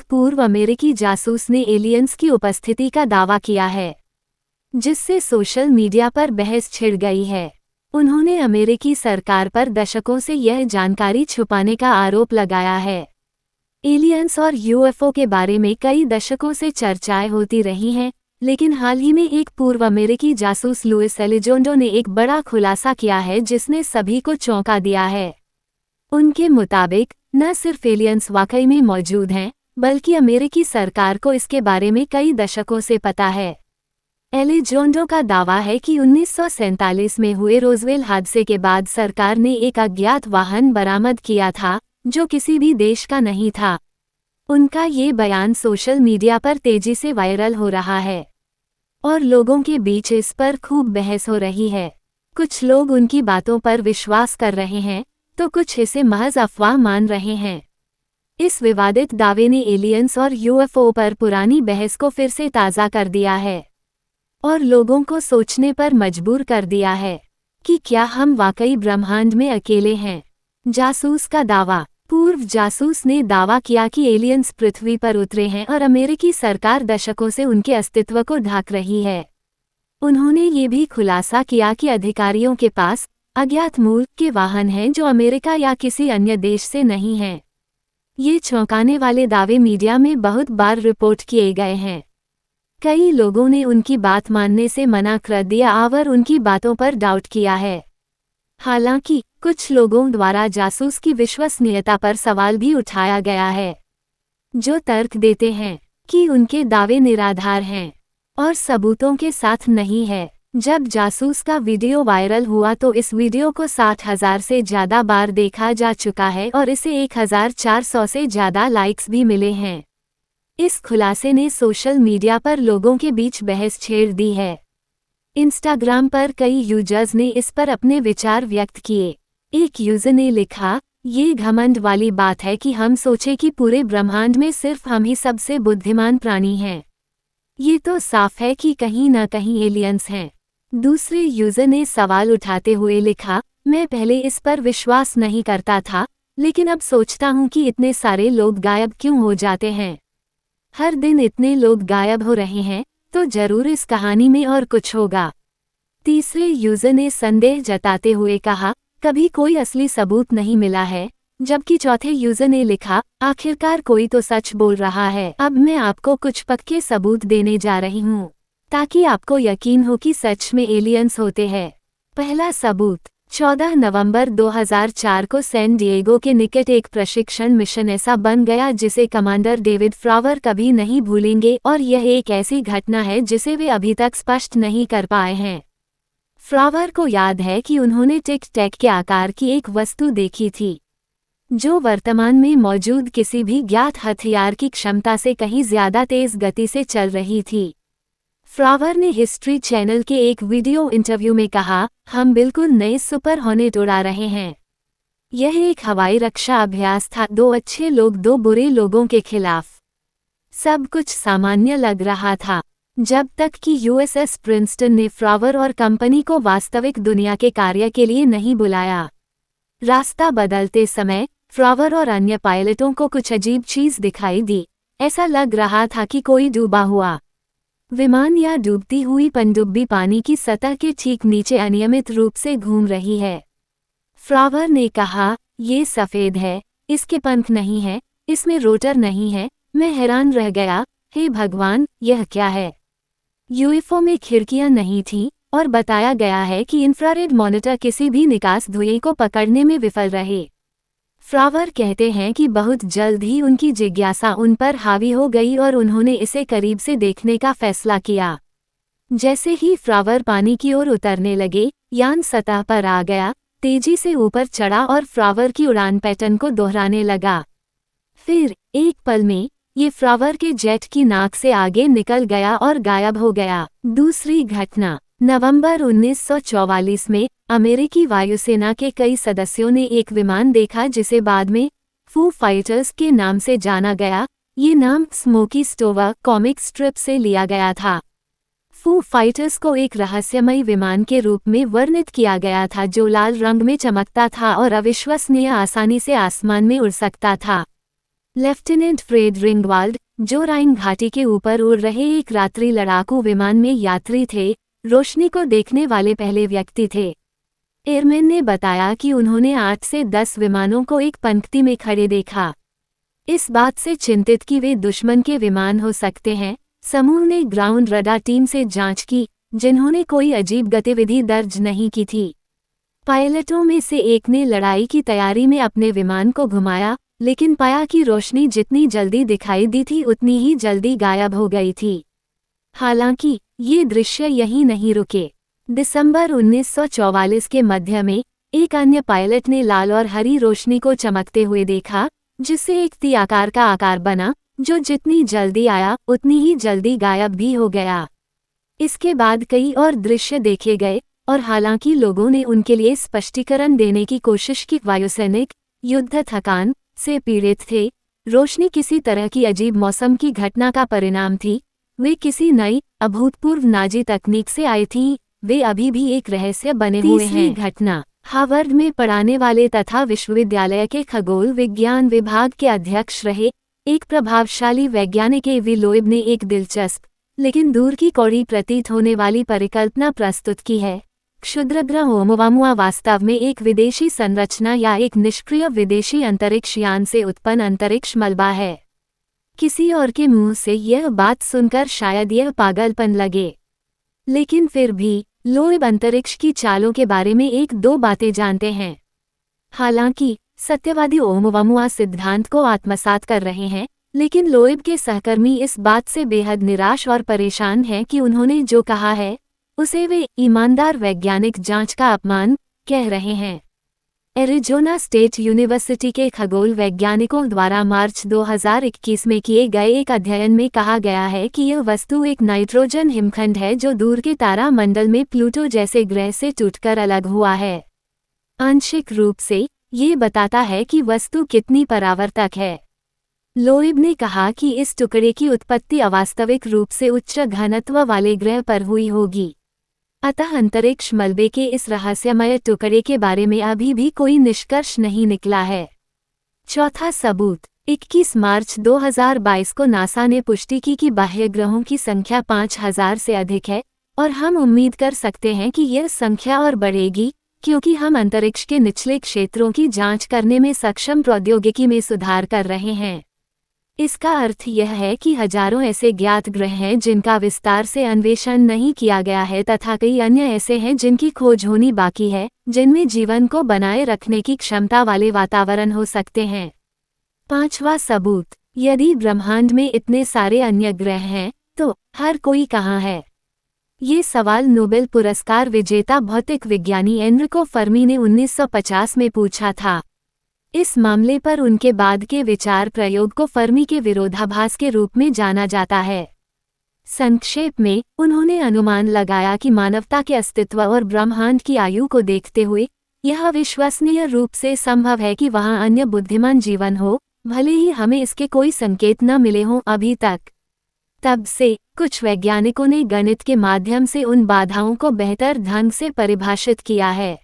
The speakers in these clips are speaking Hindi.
पूर्व अमेरिकी जासूस ने एलियंस की उपस्थिति का दावा किया है, जिससे सोशल मीडिया पर बहस छिड़ गई है। उन्होंने अमेरिकी सरकार पर दशकों से यह जानकारी छुपाने का आरोप लगाया है। एलियंस और यूएफओ के बारे में कई दशकों से चर्चाएं होती रही हैं, लेकिन हाल ही में एक पूर्व अमेरिकी जासूस लुइस एलिजोंडो ने एक बड़ा खुलासा किया है जिसने सभी को चौंका दिया है। उनके मुताबिक न सिर्फ एलियंस वाकई में मौजूद हैं, बल्कि अमेरिकी सरकार को इसके बारे में कई दशकों से पता है। एलिजोंडो का दावा है कि 1947 में हुए रोजवेल हादसे के बाद सरकार ने एक अज्ञात वाहन बरामद किया था, जो किसी भी देश का नहीं था। उनका ये बयान सोशल मीडिया पर तेजी से वायरल हो रहा है और लोगों के बीच इस पर खूब बहस हो रही है। कुछ लोग उनकी बातों पर विश्वास कर रहे हैं, तो कुछ इसे महज अफवाह मान रहे हैं। इस विवादित दावे ने एलियंस और यूएफओ पर पुरानी बहस को फिर से ताज़ा कर दिया है और लोगों को सोचने पर मजबूर कर दिया है कि क्या हम वाकई ब्रह्मांड में अकेले हैं। जासूस का दावा। पूर्व जासूस ने दावा किया कि एलियंस पृथ्वी पर उतरे हैं और अमेरिकी सरकार दशकों से उनके अस्तित्व को ढाक रही है। उन्होंने ये भी खुलासा किया कि अधिकारियों के पास अज्ञात मूल के वाहन हैं जो अमेरिका या किसी अन्य देश से नहीं हैं। ये चौंकाने वाले दावे मीडिया में बहुत बार रिपोर्ट किए गए हैं। कई लोगों ने उनकी बात मानने से मना कर दिया और उनकी बातों पर डाउट किया है। हालांकि कुछ लोगों द्वारा जासूस की विश्वसनीयता पर सवाल भी उठाया गया है, जो तर्क देते हैं कि उनके दावे निराधार हैं और सबूतों के साथ नहीं है। जब जासूस का वीडियो वायरल हुआ तो इस वीडियो को 60,000 से ज़्यादा बार देखा जा चुका है और इसे 1,400 से ज़्यादा लाइक्स भी मिले हैं। इस खुलासे ने सोशल मीडिया पर लोगों के बीच बहस छेड़ दी है। इंस्टाग्राम पर कई यूजर्स ने इस पर अपने विचार व्यक्त किए। एक यूजर ने लिखा, ये घमंड वाली बात है कि हम सोचे कि पूरे ब्रह्मांड में सिर्फ हम ही सबसे बुद्धिमान प्राणी हैं। ये तो साफ है कि कहीं न कहीं एलियंस हैं। दूसरे यूजर ने सवाल उठाते हुए लिखा, मैं पहले इस पर विश्वास नहीं करता था, लेकिन अब सोचता हूँ कि इतने सारे लोग गायब क्यों हो जाते हैं। हर दिन इतने लोग गायब हो रहे हैं, तो जरूर इस कहानी में और कुछ होगा। तीसरे यूजर ने संदेह जताते हुए कहा, कभी कोई असली सबूत नहीं मिला है, जबकि चौथे यूजर ने लिखा, आखिरकार कोई तो सच बोल रहा है। अब मैं आपको कुछ पक्के सबूत देने जा रही हूँ, ताकि आपको यकीन हो कि सच में एलियंस होते हैं। पहला सबूत, 14 नवंबर 2004 को सैन डिएगो के निकट एक प्रशिक्षण मिशन ऐसा बन गया जिसे कमांडर डेविड फ्लावर कभी नहीं भूलेंगे और यह एक ऐसी घटना है जिसे वे अभी तक स्पष्ट नहीं कर पाए हैं। फ्लावर को याद है कि उन्होंने टिक टैक के आकार की एक वस्तु देखी थी, जो वर्तमान में मौजूद किसी भी ज्ञात हथियार की क्षमता से कहीं ज्यादा तेज गति से चल रही थी। फ्लावर ने हिस्ट्री चैनल के एक वीडियो इंटरव्यू में कहा, हम बिल्कुल नए सुपर हॉर्नेट उड़ा रहे हैं। यह एक हवाई रक्षा अभ्यास था, 2 अच्छे लोग 2 बुरे लोगों के खिलाफ। सब कुछ सामान्य लग रहा था, जब तक कि यूएसएस प्रिंसटन ने फ्लावर और कंपनी को वास्तविक दुनिया के कार्य के लिए नहीं बुलाया। रास्ता बदलते समय फ्लावर और अन्य पायलटों को कुछ अजीब चीज दिखाई दी। ऐसा लग रहा था कि कोई डूबा हुआ विमान या डूबती हुई पनडुब्बी पानी की सतह के ठीक नीचे अनियमित रूप से घूम रही है। फ्लावर ने कहा, ये सफ़ेद है, इसके पंख नहीं है, इसमें रोटर नहीं है। मैं हैरान रह गया, हे भगवान, यह क्या है। यूएफओ में खिड़कियां नहीं थीं और बताया गया है कि इंफ्रारेड मॉनिटर किसी भी निकास धुएं को पकड़ने में विफल रहे। फ्लावर कहते हैं कि बहुत जल्द ही उनकी जिज्ञासा उन पर हावी हो गई और उन्होंने इसे करीब से देखने का फैसला किया। जैसे ही फ्लावर पानी की ओर उतरने लगे, यान सतह पर आ गया, तेजी से ऊपर चढ़ा और फ्लावर की उड़ान पैटर्न को दोहराने लगा। फिर एक पल में ये फ्लावर के जेट की नाक से आगे निकल गया और गायब हो गया। दूसरी घटना, नवंबर 1944 में अमेरिकी वायुसेना के कई सदस्यों ने एक विमान देखा जिसे बाद में फू फाइटर्स के नाम से जाना गया। ये नाम स्मोकी स्टोवर कॉमिक स्ट्रिप से लिया गया था। फू फाइटर्स को एक रहस्यमयी विमान के रूप में वर्णित किया गया था जो लाल रंग में चमकता था और अविश्वसनीय आसानी से आसमान में उड़ सकता था। लेफ्टिनेंट फ्रेड रिंगवाल्ड, जो राइन घाटी के ऊपर उड़ रहे एक रात्रि लड़ाकू विमान में यात्री थे, रोशनी को देखने वाले पहले व्यक्ति थे। एयरमैन ने बताया कि उन्होंने 8 से 10 विमानों को एक पंक्ति में खड़े देखा। इस बात से चिंतित कि वे दुश्मन के विमान हो सकते हैं, समूह ने ग्राउंड रडार टीम से जांच की, जिन्होंने कोई अजीब गतिविधि दर्ज नहीं की थी। पायलटों में से एक ने लड़ाई की तैयारी में अपने विमान को घुमाया, लेकिन पाया कि रोशनी जितनी जल्दी दिखाई दी थी उतनी ही जल्दी गायब हो गई थी। हालांकि ये दृश्य यहीं नहीं रुके। दिसंबर 1944 के मध्य में एक अन्य पायलट ने लाल और हरी रोशनी को चमकते हुए देखा, जिससे एक ती आकार का आकार बना, जो जितनी जल्दी आया उतनी ही जल्दी गायब भी हो गया। इसके बाद कई और दृश्य देखे गए, और हालांकि लोगों ने उनके लिए स्पष्टीकरण देने की कोशिश की, वायुसैनिक युद्ध थकान से पीड़ित थे। रोशनी किसी तरह की अजीब मौसम की घटना का परिणाम थी। वे किसी नई अभूतपूर्व नाजी तकनीक से आई थीं। वे अभी भी एक रहस्य बने हुए हैं। तीसरी घटना, हार्वर्ड में पढ़ाने वाले तथा विश्वविद्यालय के खगोल विज्ञान विभाग के अध्यक्ष रहे एक प्रभावशाली वैज्ञानिक एवी लोएब ने एक दिलचस्प लेकिन दूर की कौड़ी प्रतीत होने वाली परिकल्पना प्रस्तुत की है। क्षुद्रग्रह ओमुवामुआ वास्तव में एक विदेशी संरचना या एक निष्क्रिय विदेशी अंतरिक्ष यान से उत्पन्न अंतरिक्ष मलबा है। किसी और के मुंह से यह बात सुनकर शायद यह पागलपन लगे, लेकिन फिर भी लोएब अंतरिक्ष की चालों के बारे में एक दो बातें जानते हैं। हालांकि सत्यवादी ओमुवामुआ सिद्धांत को आत्मसात कर रहे हैं, लेकिन लोएब के सहकर्मी इस बात से बेहद निराश और परेशान हैं कि उन्होंने जो कहा है उसे वे ईमानदार वैज्ञानिक जांच का अपमान कह रहे हैं। एरिज़ोना स्टेट यूनिवर्सिटी के खगोल वैज्ञानिकों द्वारा मार्च 2021 में किए गए एक अध्ययन में कहा गया है कि यह वस्तु एक नाइट्रोजन हिमखंड है जो दूर के तारा मंडल में प्लूटो जैसे ग्रह से टूटकर अलग हुआ है। आंशिक रूप से ये बताता है कि वस्तु कितनी परावर्तक है। लोएब ने कहा कि इस टुकड़े की उत्पत्ति अवास्तविक रूप से उच्च घनत्व वाले ग्रह पर हुई होगी। अतः अंतरिक्ष मलबे के इस रहस्यमय टुकड़े के बारे में अभी भी कोई निष्कर्ष नहीं निकला है। चौथा सबूत, 21 मार्च 2022 को नासा ने पुष्टि की कि बाह्य ग्रहों की संख्या 5000 से अधिक है, और हम उम्मीद कर सकते हैं कि यह संख्या और बढ़ेगी, क्योंकि हम अंतरिक्ष के निचले क्षेत्रों की जांच करने में सक्षम प्रौद्योगिकी में सुधार कर रहे हैं। इसका अर्थ यह है कि हजारों ऐसे ज्ञात ग्रह हैं जिनका विस्तार से अन्वेषण नहीं किया गया है, तथा कई अन्य ऐसे हैं जिनकी खोज होनी बाकी है, जिनमें जीवन को बनाए रखने की क्षमता वाले वातावरण हो सकते हैं। पांचवा सबूत, यदि ब्रह्मांड में इतने सारे अन्य ग्रह हैं, तो हर कोई कहाँ है? ये सवाल नोबेल पुरस्कार विजेता भौतिक विज्ञानी एनरिको फर्मी ने 1950 में पूछा था। इस मामले पर उनके बाद के विचार प्रयोग को फर्मी के विरोधाभास के रूप में जाना जाता है। संक्षेप में, उन्होंने अनुमान लगाया कि मानवता के अस्तित्व और ब्रह्मांड की आयु को देखते हुए यह विश्वसनीय रूप से संभव है कि वहां अन्य बुद्धिमान जीवन हो, भले ही हमें इसके कोई संकेत न मिले हों अभी तक। तब से कुछ वैज्ञानिकों ने गणित के माध्यम से उन बाधाओं को बेहतर ढंग से परिभाषित किया है।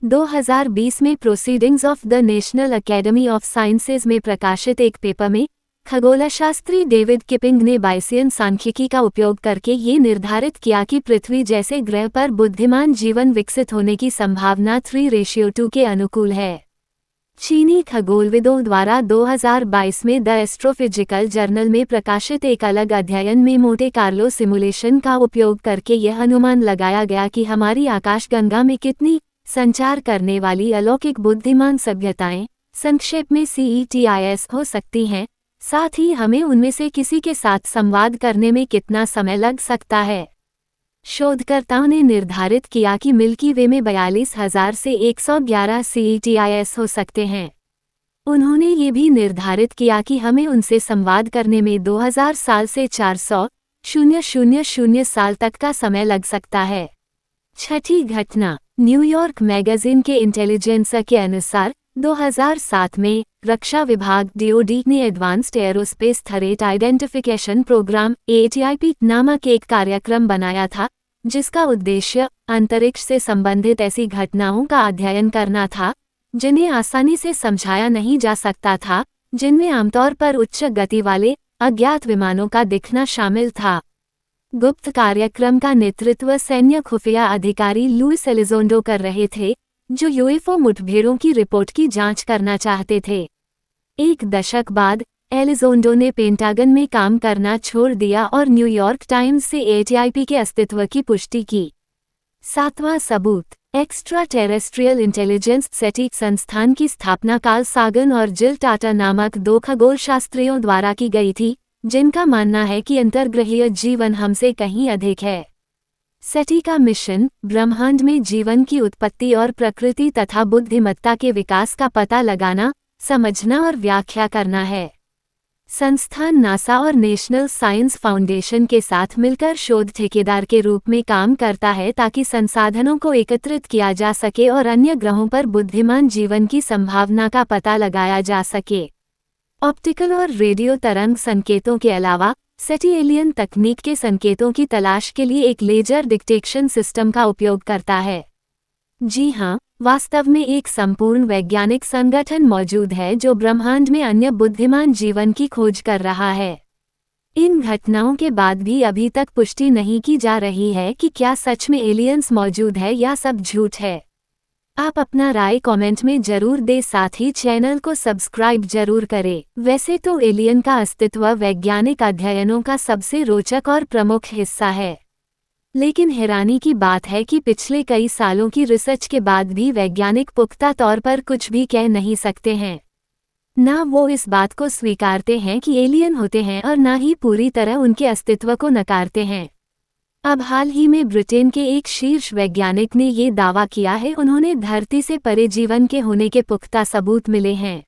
2020 में proceedings of the national academy of sciences में प्रकाशित एक पेपर में खगोलशास्त्री डेविड किपिंग ने बायसियन सांख्यिकी का उपयोग करके ये निर्धारित किया कि पृथ्वी जैसे ग्रह पर बुद्धिमान जीवन विकसित होने की संभावना 3:2 के अनुकूल है। चीनी खगोलविदों द्वारा 2022 में द एस्ट्रोफिजिकल जर्नल में प्रकाशित एक अलग अध्ययन में मोंटे कार्लो सिमुलेशन का उपयोग करके यह अनुमान लगाया गया कि हमारी आकाशगंगा में कितनी संचार करने वाली अलौकिक बुद्धिमान सभ्यताएं, संक्षेप में CETIS, हो सकती हैं, साथ ही हमें उनमें से किसी के साथ संवाद करने में कितना समय लग सकता है। शोधकर्ताओं ने निर्धारित किया कि मिल्की वे में 42,000 से 111 CETIS हो सकते हैं। उन्होंने ये भी निर्धारित किया कि हमें उनसे संवाद करने में 2000 साल से 400,000 साल तक का समय लग सकता है। छठी घटना, न्यूयॉर्क मैगजीन के इंटेलिजेंस के अनुसार 2007 में रक्षा विभाग DoD ने advanced aerospace threat identification programme ATIP नामक एक कार्यक्रम बनाया था, जिसका उद्देश्य अंतरिक्ष से संबंधित ऐसी घटनाओं का अध्ययन करना था जिन्हें आसानी से समझाया नहीं जा सकता था, जिनमें आमतौर पर उच्च गति वाले अज्ञात विमानों का दिखना शामिल था। गुप्त कार्यक्रम का नेतृत्व सैन्य खुफिया अधिकारी लुइस एलिजोंडो कर रहे थे, जो यूएफओ मुठभेड़ों की रिपोर्ट की जांच करना चाहते थे। एक दशक बाद एलिजोंडो ने पेंटागन में काम करना छोड़ दिया और न्यूयॉर्क टाइम्स से एटीआईपी के अस्तित्व की पुष्टि की। 7वां सबूत, एक्स्ट्रा टेरेस्ट्रियल इंटेलिजेंस सेटी संस्थान की स्थापना कार्ल सागन और जिल टाटा नामक 2 खगोलशास्त्रियों द्वारा की गई थी, जिनका मानना है कि अंतर्ग्रहीय जीवन हमसे कहीं अधिक है। सेटी का मिशन ब्रह्मांड में जीवन की उत्पत्ति और प्रकृति तथा बुद्धिमत्ता के विकास का पता लगाना, समझना और व्याख्या करना है। संस्थान नासा और नेशनल साइंस फाउंडेशन के साथ मिलकर शोध ठेकेदार के रूप में काम करता है ताकि संसाधनों को एकत्रित किया जा सके और अन्य ग्रहों पर बुद्धिमान जीवन की संभावना का पता लगाया जा सके। ऑप्टिकल और रेडियो तरंग संकेतों के अलावा सेटी एलियन तकनीक के संकेतों की तलाश के लिए एक लेजर डिटेक्शन सिस्टम का उपयोग करता है। जी हाँ, वास्तव में एक संपूर्ण वैज्ञानिक संगठन मौजूद है जो ब्रह्मांड में अन्य बुद्धिमान जीवन की खोज कर रहा है। इन घटनाओं के बाद भी अभी तक पुष्टि नहीं की जा रही है कि क्या सच में एलियंस मौजूद है या सब झूठ है। आप अपना राय कमेंट में जरूर दें, साथ ही चैनल को सब्सक्राइब जरूर करें। वैसे तो एलियन का अस्तित्व वैज्ञानिक अध्ययनों का सबसे रोचक और प्रमुख हिस्सा है, लेकिन हैरानी की बात है कि पिछले कई सालों की रिसर्च के बाद भी वैज्ञानिक पुख्ता तौर पर कुछ भी कह नहीं सकते हैं। ना वो इस बात को स्वीकारते हैं कि एलियन होते हैं और ना ही पूरी तरह उनके अस्तित्व को नकारते हैं। अब हाल ही में ब्रिटेन के एक शीर्ष वैज्ञानिक ने ये दावा किया है, उन्होंने धरती से परे जीवन के होने के पुख्ता सबूत मिले हैं।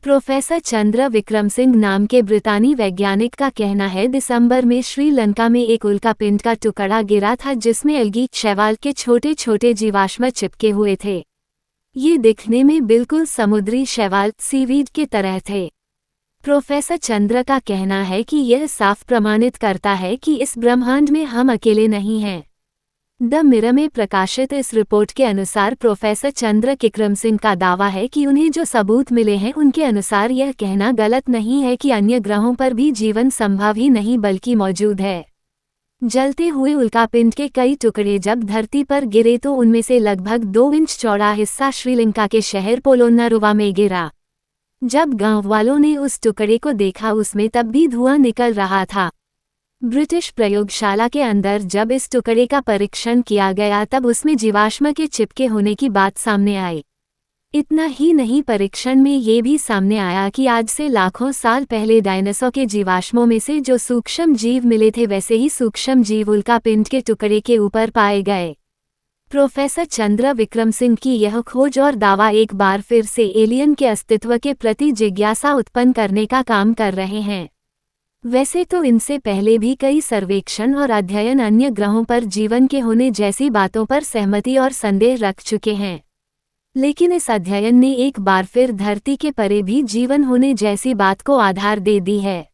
प्रोफेसर चंद्र विक्रम सिंह नाम के ब्रितानी वैज्ञानिक का कहना है, दिसंबर में श्रीलंका में एक उल्कापिंड का टुकड़ा गिरा था जिसमें एल्गी शैवाल के छोटे छोटे जीवाश्म चिपके हुए थे। ये दिखने में बिल्कुल समुद्री शैवाल सीवीड के तरह थे। प्रोफेसर चंद्र का कहना है कि यह साफ प्रमाणित करता है कि इस ब्रह्मांड में हम अकेले नहीं हैं। द मिरर में प्रकाशित इस रिपोर्ट के अनुसार प्रोफेसर चंद्र विक्रम सिंह का दावा है कि उन्हें जो सबूत मिले हैं उनके अनुसार यह कहना गलत नहीं है कि अन्य ग्रहों पर भी जीवन संभव ही नहीं बल्कि मौजूद है। जलते हुए उल्कापिंड के कई टुकड़े जब धरती पर गिरे तो उनमें से लगभग 2 इंच चौड़ा हिस्सा श्रीलंका के शहर पोलोन्नारुवा में गिरा। जब गांव वालों ने उस टुकड़े को देखा उसमें तब भी धुआं निकल रहा था। ब्रिटिश प्रयोगशाला के अंदर जब इस टुकड़े का परीक्षण किया गया तब उसमें जीवाश्म के चिपके होने की बात सामने आई। इतना ही नहीं, परीक्षण में ये भी सामने आया कि आज से लाखों साल पहले डायनासोर के जीवाश्मों में से जो सूक्ष्म जीव मिले थे वैसे ही सूक्ष्म जीव उल्कापिंड के टुकड़े के ऊपर पाए गए। प्रोफेसर चंद्र विक्रम सिंह की यह खोज और दावा एक बार फिर से एलियन के अस्तित्व के प्रति जिज्ञासा उत्पन्न करने का काम कर रहे हैं। वैसे तो इनसे पहले भी कई सर्वेक्षण और अध्ययन अन्य ग्रहों पर जीवन के होने जैसी बातों पर सहमति और संदेह रख चुके हैं, लेकिन इस अध्ययन ने एक बार फिर धरती के परे भी जीवन होने जैसी बात को आधार दे दी है।